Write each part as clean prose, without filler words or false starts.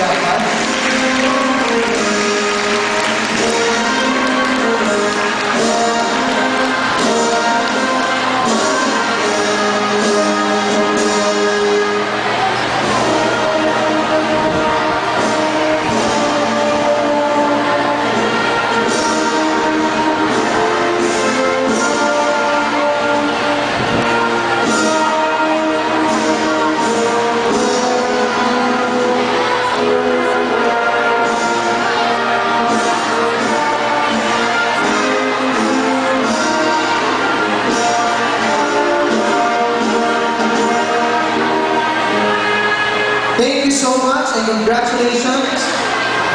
Siapa. Thank you so much and congratulations,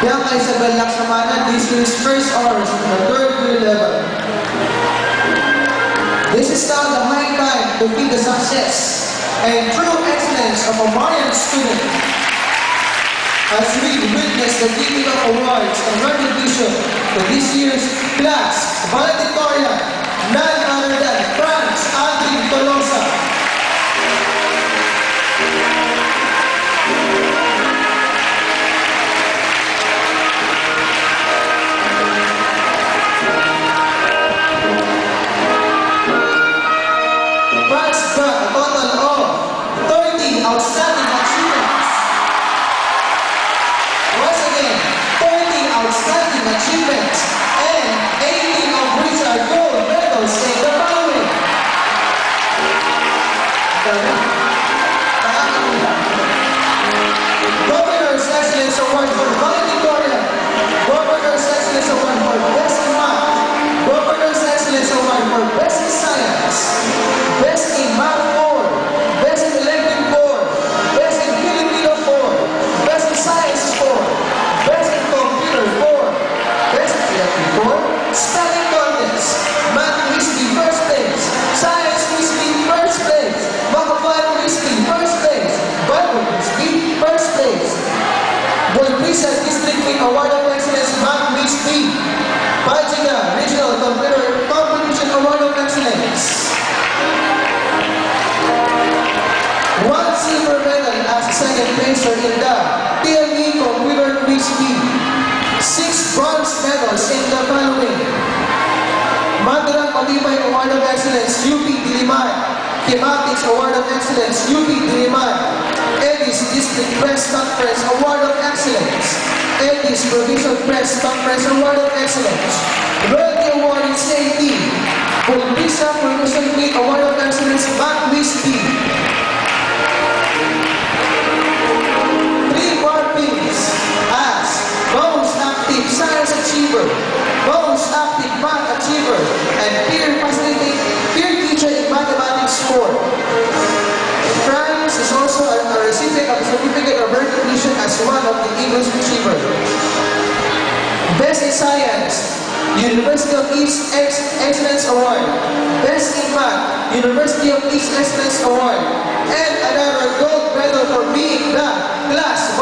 Bianca Isabel Laksamana, this year's first honors in the 3rd grade level. This is now the high time to feed the success and true excellence of a Marian student as we witness the giving of awards and recognition to this year's class valedictorian, none other than Franz Aldrin Tolosa. Outstanding achievements. Once again, 30 outstanding achievements and 18 of which are gold medals in the following. Governor's Excellence Award for valedictorian, Governor's Excellence Award for Best in Math, Governor's Excellence Award for Best in Science, Best in Math 4, Best in Elective 4, Best in Filipino 4, Best in Science 4, Best in Computer 4, Best in Elective 4, Spelling Contest, Math Whiskey first place, Science Whiskey first place, Makapayan Whiskey first place, Bible Whiskey first place, Bulbisa District King Award of Excellence Math Whiskey, Pajiga Regional Computer Competition Award of Excellence. 1 silver medal as second placer in the TLE Computer Quiz League. 6 bronze medals in the following: Mandarang Matibay Award of Excellence, UP Diliman. Thematics Award of Excellence, UP Diliman. Edis District Press Conference Award of Excellence. Edis Provincial Press Conference Award of Excellence. Royalty Award in CIT. Bulbisa Promotion League Award of Excellence, Math Whiskey. 3 markings as Most Active Science Achiever, Most Active Math Achiever, and Peer Teacher in Mathematics 4. Franz is also a recipient of a certificate of recognition as one of the English Achiever. Best in Science, University of East Excellence Award. Best in Math, University of East Excellence Award. And another gold medal for being the class